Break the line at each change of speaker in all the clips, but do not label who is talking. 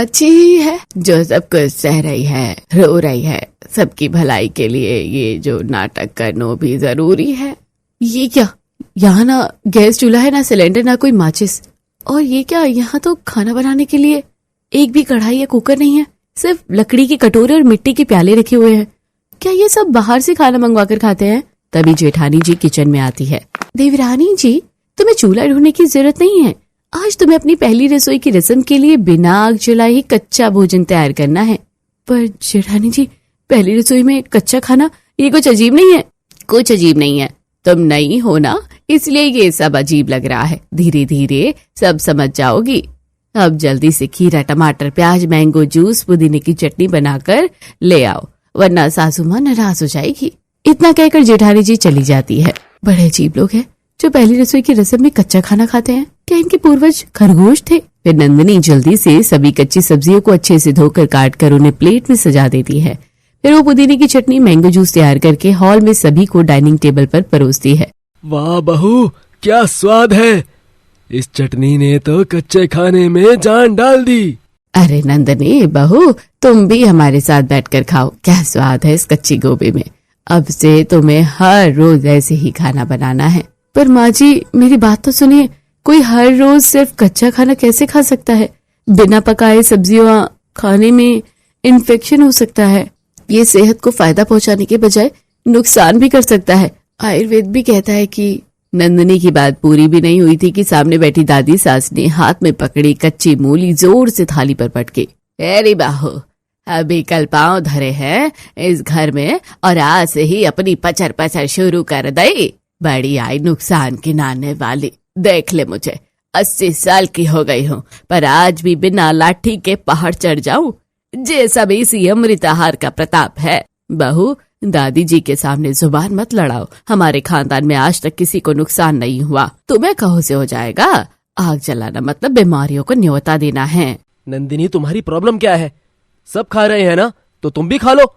अच्छी ही है जो सब कुछ सह रही है, रो रही है। सबकी भलाई के लिए ये जो नाटक करना भी जरूरी है। ये क्या, यहाँ ना गैस चूल्हा है, ना सिलेंडर, ना कोई माचिस। और ये क्या, यहाँ तो खाना बनाने के लिए एक भी कढ़ाई या कुकर नहीं है, सिर्फ लकड़ी के कटोरे और मिट्टी के प्याले रखे हुए हैं। क्या ये सब बाहर से खाना मंगवा कर खाते हैं? तभी जेठानी जी किचन में आती है। देवरानी जी, तुम्हें चूल्हा ढूंढने की जरूरत नहीं है। आज तुम्हें अपनी पहली रसोई की रस्म के लिए बिना आग जलाए ही कच्चा भोजन तैयार करना है। पर जेठानी जी, पहली रसोई में कच्चा खाना, ये कुछ अजीब नहीं है? कुछ अजीब नहीं है, तुम नई हो ना, इसलिए ये सब अजीब लग रहा है। धीरे धीरे सब समझ जाओगी। अब जल्दी से खीरा, टमाटर, प्याज, मैंगो जूस, पुदीने की चटनी बनाकर ले आओ, वरना सासू माँ नाराज हो जाएगी। इतना कहकर जेठानी जी चली जाती है। बड़े अजीब लोग हैं जो पहली रसोई की रस्म में कच्चा खाना खाते हैं। क्या इनके पूर्वज खरगोश थे? फिर नंदिनी जल्दी से सभी कच्ची सब्जियों को अच्छे से धोकर काट कर उन्हें प्लेट में सजा देती है। फिर वो पुदीने की चटनी, मैंगो जूस तैयार करके हॉल में सभी को डाइनिंग टेबल पर परोसती है।
वाह बहू, क्या स्वाद है! इस चटनी ने तो कच्चे खाने में जान डाल दी।
अरे नंदिनी बहू, तुम भी हमारे साथ बैठकर खाओ। क्या स्वाद है इस कच्ची गोभी में। अब से तुम्हें हर रोज ऐसे ही खाना बनाना है। पर माँ जी, मेरी बात तो सुनिए। कोई हर रोज सिर्फ कच्चा खाना कैसे खा सकता है? बिना पकाए सब्जियां खाने में इन्फेक्शन हो सकता है। ये सेहत को फायदा पहुंचाने के बजाय नुकसान भी कर सकता है। आयुर्वेद भी कहता है कि। नंदिनी की बात पूरी भी नहीं हुई थी कि सामने बैठी दादी सास ने हाथ में पकड़ी कच्ची मूली जोर से थाली पर पटकी। अरे बाहू, अभी कल पांव धरे हैं इस घर में और आज से ही अपनी पचर पचर शुरू कर दई। बड़ी आई नुकसान गिनाने वाली। देख ले, मुझे 80 साल की हो गई हूँ, पर आज भी बिना लाठी के पहाड़ चढ़ जाऊं। जे सब इसी अमृताहार का प्रताप है। बहू, दादी जी के सामने जुबान मत लड़ाओ। हमारे खानदान में आज तक किसी को नुकसान नहीं हुआ। तुम्हें कहो से हो जाएगा? आग जलाना मतलब बीमारियों को न्योता देना है।
नंदिनी, तुम्हारी प्रॉब्लम क्या है? सब खा रहे हैं ना, तो तुम भी खा लो।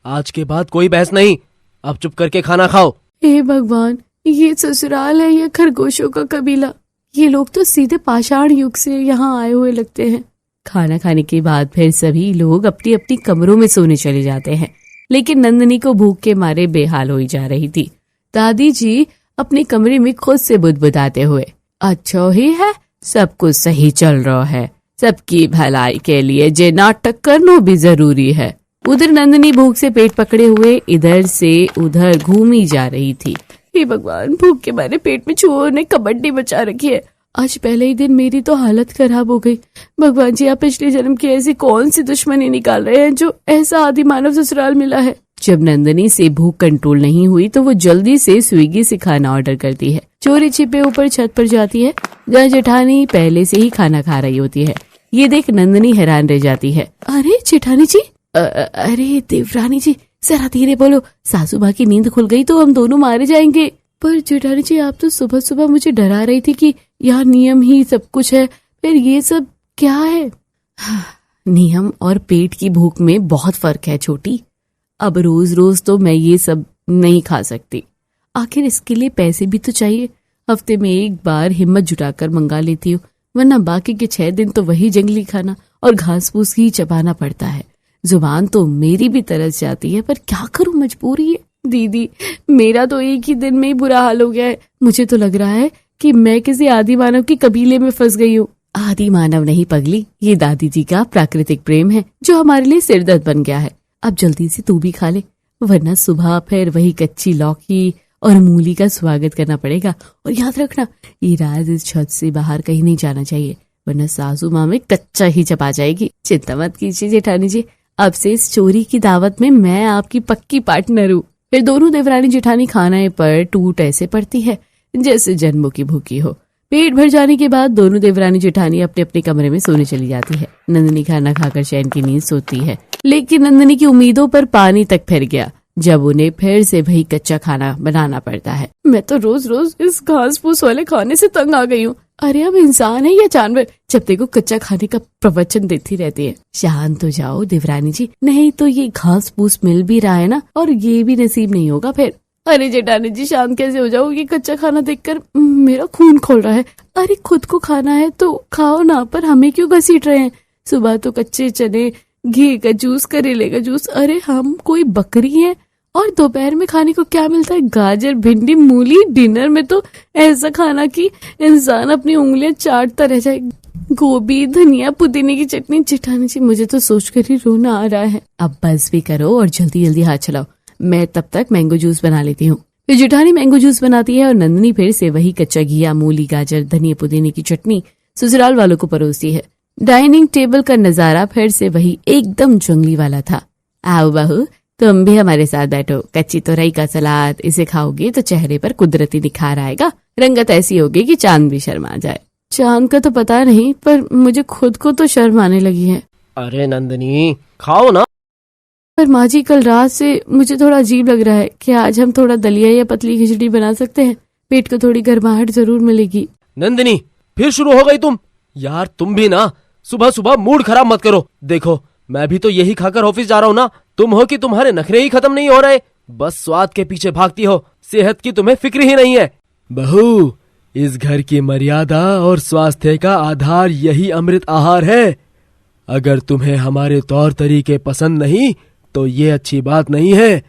आज के बाद कोई बहस नहीं, अब चुप करके खाना खाओ।
हे भगवान, ये ससुराल है या खरगोशों का कबीला? ये लोग तो सीधे पाषाण युग से यहाँ आए हुए लगते हैं। खाना खाने के बाद फिर सभी लोग अपनी अपनी कमरों में सोने चले जाते हैं, लेकिन नंदिनी को भूख के मारे बेहाल हो जा रही थी। दादी जी अपने कमरे में खुद से बुदबुदाते हुए, अच्छा ही है, सब कुछ सही चल रहा है। सबकी भलाई के लिए जे नाटक करना भी जरूरी है। उधर नंदिनी भूख से पेट पकड़े हुए इधर से उधर घूमी जा रही थी। हे भगवान, भूख के मारे पेट में चूहों ने कबड्डी मचा रखी है। आज पहले ही दिन मेरी तो हालत खराब हो गई। भगवान जी, आप पिछले जन्म की ऐसी कौन सी दुश्मनी निकाल रहे हैं जो ऐसा आदि मानव ससुराल मिला है। जब नंदिनी से भूख कंट्रोल नहीं हुई तो वो जल्दी से स्विगी से खाना ऑर्डर करती है। चोरी छिपे ऊपर छत पर जाती है जहाँ जेठानी पहले से ही खाना खा रही होती है। ये देख नंदिनी हैरान रह जाती है। अरे जेठानी जी, अरे देवरानी जी, जरा धीरे बोलो, सासू माँ की नींद खुल गई तो हम दोनों मारे जाएंगे। पर जेठानी जी, आप तो सुबह सुबह मुझे डरा रही थी कि यहाँ नियम ही सब कुछ है, फिर ये सब क्या है? नियम और पेट की भूख में बहुत फर्क है छोटी। अब रोज रोज तो मैं ये सब नहीं खा सकती। आखिर इसके लिए पैसे भी तो चाहिए। हफ्ते में एक बार हिम्मत जुटाकर मंगा लेती हूँ, वरना बाकी के 6 दिन तो वही जंगली खाना और घास फूस ही चबाना पड़ता है। जुबान तो मेरी भी तरस जाती है, पर क्या करूं, मजबूरी है। दीदी, मेरा तो एक ही दिन में ही बुरा हाल हो गया है। मुझे तो लग रहा है कि मैं किसी आदि मानव के कबीले में फंस गई हूँ। आदि मानव नहीं पगली, ये दादी जी का प्राकृतिक प्रेम है जो हमारे लिए सिरदर्द बन गया है। अब जल्दी से तू भी खा ले, वरना सुबह फिर वही कच्ची लौकी और मूली का स्वागत करना पड़ेगा। और याद रखना, ये रात इस छत से बाहर कहीं नहीं जाना चाहिए, वरना सासू माँ में कच्चा ही चबा जाएगी। चिंता मत कीजिए जेठानी जी, अब से इस चोरी की दावत में मैं आपकी पक्की पार्टनर हूँ। फिर दोनों देवरानी जेठानी खाने पर टूट ऐसे पड़ती है जैसे जन्मों की भूखी हो। पेट भर जाने के बाद दोनों देवरानी जेठानी अपने अपने कमरे में सोने चली जाती है। नंदिनी खाना खाकर चैन की नींद सोती है, लेकिन नंदिनी की उम्मीदों पर पानी तक फिर गया जब उन्हें फिर से वही कच्चा खाना बनाना पड़ता है। मैं तो रोज रोज इस घास फूस वाले खाने से तंग आ गई हूँ। अरे अब इंसान है या जानवर, जब देखो कच्चा खाने का प्रवचन देती रहती है। शांत हो जाओ देवरानी जी, नहीं तो ये घास फूस मिल भी रहा है ना, और ये भी नसीब नहीं होगा फिर। अरे जेठानी जी, शांत कैसे हो जाओ, ये कच्चा खाना देखकर मेरा खून खोल रहा है। अरे खुद को खाना है तो खाओ ना, पर हमें क्यों घसीट रहे हैं? सुबह तो कच्चे चने, घी का जूस, करेले का जूस। अरे हम कोई बकरी हैं? और दोपहर में खाने को क्या मिलता है? गाजर, भिंडी, मूली। डिनर में तो ऐसा खाना कि इंसान अपनी उंगलियां चाटता रह जाए। गोभी, धनिया, पुदीने की चटनी। जेठानी जी मुझे तो सोचकर ही रोना आ रहा है। अब बस भी करो और जल्दी जल्दी हाथ चलाओ, मैं तब तक मैंगो जूस बना लेती हूँ। फिर जेठानी मैंगो जूस बनाती है और नंदिनी फिर से वही कच्चा घिया, मूली, गाजर, धनिया, पुदीने की चटनी ससुराल वालों को परोसती है। डाइनिंग टेबल का नजारा फिर से वही एकदम जंगली वाला था। आओ बहू, तुम भी हमारे साथ बैठो। कच्ची तोरई का सलाद, इसे खाओगे तो चेहरे पर कुदरती निखार आएगा। रंगत ऐसी होगी कि चांद भी शर्मा जाए। चांद का तो पता नहीं, पर मुझे खुद को तो शर्म आने लगी है।
अरे नंदिनी, खाओ ना।
पर माँ जी, कल रात से मुझे थोड़ा अजीब लग रहा है। क्या आज हम थोड़ा दलिया या पतली खिचड़ी बना सकते हैं? पेट को थोड़ी गर्माहट जरूर मिलेगी।
नंदिनी, फिर शुरू हो गई तुम। यार तुम भी ना सुबह सुबह मूड खराब मत करो। देखो, मैं भी तो यही खाकर ऑफिस जा रहा हूँ ना। तुम हो कि तुम्हारे नखरे ही खत्म नहीं हो रहे, बस स्वाद के पीछे भागती हो। सेहत की तुम्हें फिक्र ही नहीं है। बहू, इस घर की मर्यादा और स्वास्थ्य का आधार यही अमृत आहार है। अगर तुम्हें हमारे तौर तरीके पसंद नहीं तो ये अच्छी बात नहीं है।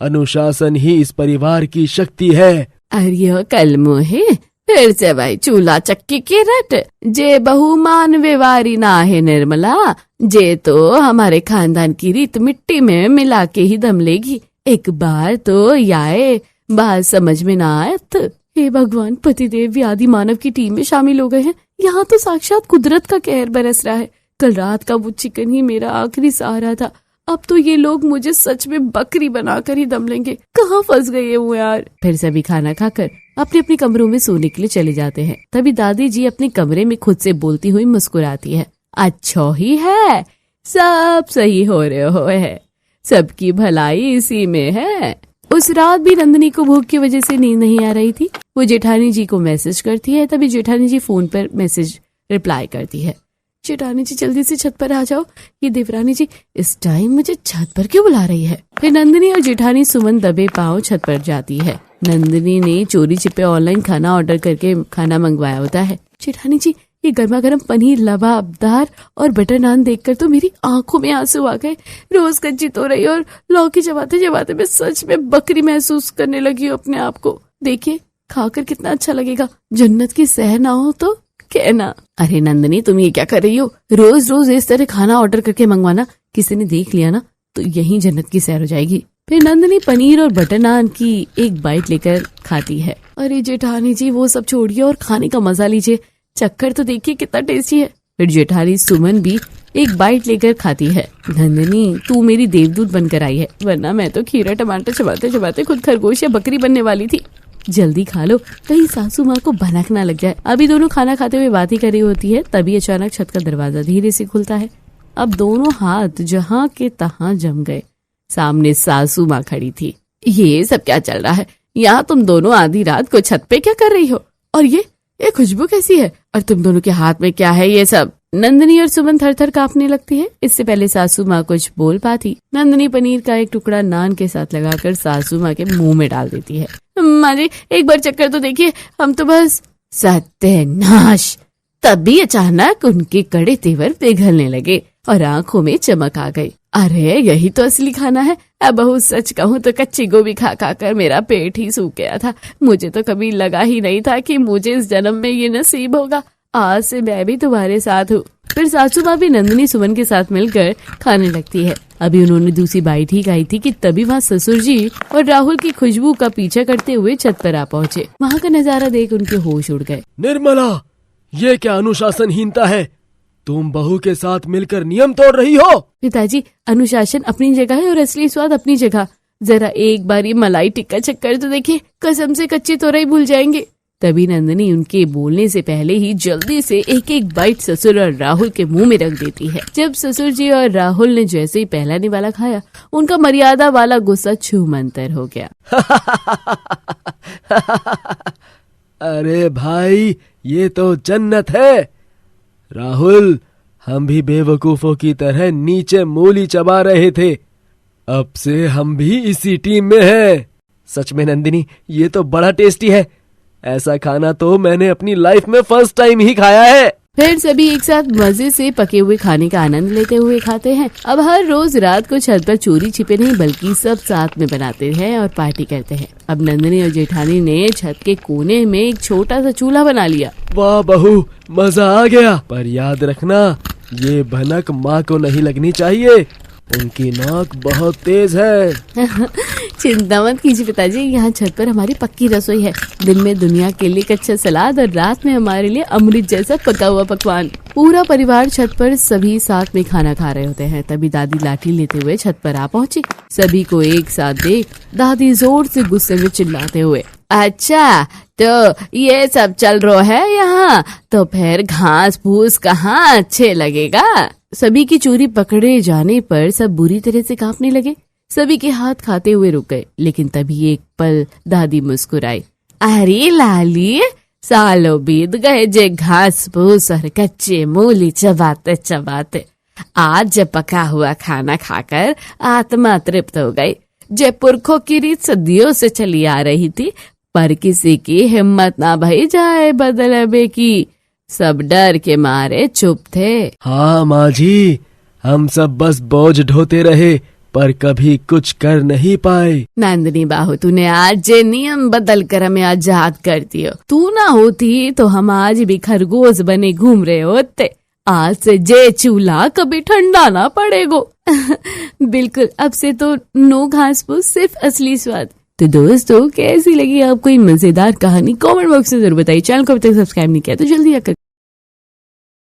अनुशासन ही इस परिवार की शक्ति है।
अरे कल मोहे फिर से भाई चूल्हा चक्की की रट। जे बहु मान व्यवहारी ना है निर्मला, जे तो हमारे खानदान की रीत मिट्टी में मिला के ही दम लेगी। एक बार तो याए बात समझ में ना आयत। हे भगवान, पतिदेव भी आदि मानव की टीम में शामिल हो गए हैं। यहाँ तो साक्षात कुदरत का कहर बरस रहा है। कल रात का वो चिकन ही मेरा आखिरी सहारा था। अब तो ये लोग मुझे सच में बकरी बनाकर ही दम लेंगे। कहाँ फंस गए वो यार। फिर सभी खाना खाकर अपने अपने कमरों में सोने के लिए चले जाते हैं। तभी दादी जी अपने कमरे में खुद से बोलती हुई मुस्कुराती है। अच्छा ही है, सब सही हो रहे है, सबकी भलाई इसी में है। उस रात भी नंदिनी को भूख की वजह से नींद नहीं आ रही थी। वो जेठानी जी को मैसेज करती है। तभी जेठानी जी फोन पर मैसेज रिप्लाई करती है। जेठानी जी जल्दी से छत पर आ जाओ। ये देवरानी जी इस टाइम मुझे छत पर क्यों बुला रही है? फिर नंदिनी और जेठानी सुमन दबे पांव छत पर जाती है। नंदिनी ने चोरी छिपे ऑनलाइन खाना ऑर्डर करके खाना मंगवाया होता है। जेठानी जी, ये गर्मा गर्म पनीर, लबाबदार और बटर नान देखकर तो मेरी आंखों में आंसू आ गए। रोज कच्ची तोरई और लौकी चबाते चबाते मैं सच में बकरी महसूस करने लगी हूँ अपने आप को। देखिए खाकर कितना अच्छा लगेगा। जन्नत की सैर ना हो तो कहना। अरे नंदिनी, तुम ये क्या कर रही हो? रोज रोज इस तरह खाना ऑर्डर करके मंगवाना, किसी ने देख लिया ना तो यही जन्नत की सैर हो जाएगी। फिर नंदिनी पनीर और बटर नान की एक बाइट लेकर खाती है। अरे जेठानी जी, वो सब छोड़िए और खाने का मजा लीजिए। चक्कर तो देखिए कितना टेस्टी है। फिर जेठानी सुमन भी एक बाइट लेकर खाती है। नंदिनी, तू मेरी देवदूत बनकर आई है, वरना मैं तो खीरा टमाटर चबाते चबाते खुद खरगोश या बकरी बनने वाली थी। जल्दी खा लो, कहीं सासू माँ को भनक ना लग जाए। अभी दोनों खाना खाते हुए बात ही कर रही होती है। तभी अचानक छत का दरवाजा धीरे से खुलता है। अब दोनों हाथ जहाँ के तहाँ जम गए। सामने सासू माँ खड़ी थी। ये सब क्या चल रहा है? यहाँ तुम दोनों आधी रात को छत पे क्या कर रही हो? और ये खुशबू कैसी है? और तुम दोनों के हाथ में क्या है ये सब? नंदिनी और सुमन थर थर कांपने लगती है। इससे पहले सासू माँ कुछ बोल पाती, नंदिनी पनीर का एक टुकड़ा नान के साथ लगाकर सासू माँ के मुंह में डाल देती है। माँ जी, एक बार चक्कर तो देखिए, हम तो बस। सत्यानाश! तभी अचानक उनके कड़े तेवर पिघलने लगे और आंखों में चमक आ गई। अरे यही तो असली खाना है। अब बहुत सच कहूँ तो कच्ची गोभी खा खा कर मेरा पेट ही सूख गया था। मुझे तो कभी लगा ही नहीं था कि मुझे इस जन्म में ये नसीब होगा। आज से मैं भी तुम्हारे साथ हूँ। फिर सासू माँ भी नंदिनी सुमन के साथ मिलकर खाने लगती है। अभी उन्होंने दूसरी बाइट ही खाई थी कि तभी वहाँ ससुर जी और राहुल की खुशबू का पीछा करते हुए छत पर आ पहुँचे। वहाँ का नजारा देख उनके होश उड़ गए।
निर्मला, ये क्या अनुशासनहीनता है? तुम बहू के साथ मिलकर नियम तोड़ रही हो।
पिताजी, अनुशासन अपनी जगह है और असली स्वाद अपनी जगह। जरा एक बार ये मलाई टिक्का चक्कर तो देखिए, कसम से कच्ची तोरई भूल जाएंगे। तभी नंदिनी उनके बोलने से पहले ही जल्दी से एक एक बाइट ससुर और राहुल के मुंह में रख देती है। जब ससुर जी और राहुल ने जैसे ही पहला निवाला खाया, उनका मर्यादा वाला गुस्सा छूमंतर हो गया।
अरे भाई, ये तो जन्नत है। राहुल, हम भी बेवकूफों की तरह नीचे मूली चबा रहे थे। अब से हम भी इसी टीम में हैं। सच में नंदिनी, ये तो बड़ा टेस्टी है। ऐसा खाना तो मैंने अपनी लाइफ में फर्स्ट टाइम ही खाया है।
फिर सभी एक साथ मजे से पके हुए खाने का आनंद लेते हुए खाते हैं। अब हर रोज रात को छत पर चोरी छिपे नहीं बल्कि सब साथ में बनाते हैं और पार्टी करते हैं। अब नंदनी और जेठानी ने छत के कोने में एक छोटा सा चूल्हा बना लिया।
वाह बहू, मजा आ गया। पर याद रखना, ये भनक माँ को नहीं लगनी चाहिए, उनकी नाक बहुत तेज है।
चिंता मत कीजिए पिताजी, यहाँ छत पर हमारी पक्की रसोई है। दिन में दुनिया के लिए कच्चा सलाद और रात में हमारे लिए अमृत जैसा पका हुआ पकवान। पूरा परिवार छत पर सभी साथ में खाना खा रहे होते हैं। तभी दादी लाठी लेते हुए छत पर आ पहुंची। सभी को एक साथ देख दादी जोर से गुस्से में चिल्लाते हुए, अच्छा तो ये सब चल रहा है यहाँ, तो फिर घास फूस कहाँ अच्छे लगेगा। सभी की चोरी पकड़े जाने पर सब बुरी तरह से कांपने लगे। सभी के हाथ खाते हुए रुक गए। लेकिन तभी एक पल दादी मुस्कुराई, अरे लाली, सालों बीत गए जे घास फूस और कच्चे मूली चबाते चबाते आज जब पका हुआ खाना खाकर आत्मा तृप्त हो गई। जे पुरखों की रीत सदियों से चली आ रही थी, पर किसी की हिम्मत ना भई जाए बदलबे की। सब डर के मारे चुप थे।
हाँ माँ जी, हम सब बस बोझ ढोते रहे पर कभी कुछ कर नहीं पाए।
नंदनी बाहू, तूने आज जे नियम बदल कर हमें आजाद कर दियो। तू ना होती तो हम आज भी खरगोश बने घूम रहे होते। आज से जे चूल्हा कभी ठंडा ना पड़ेगो। बिल्कुल, अब से तो नो घास फूस, सिर्फ असली स्वाद। तो दोस्तों, कैसी लगी आपको ये मजेदार कहानी? कमेंट बॉक्स में जरूर बताइए। चैनल को अभी तक सब्सक्राइब नहीं किया तो जल्दी आकर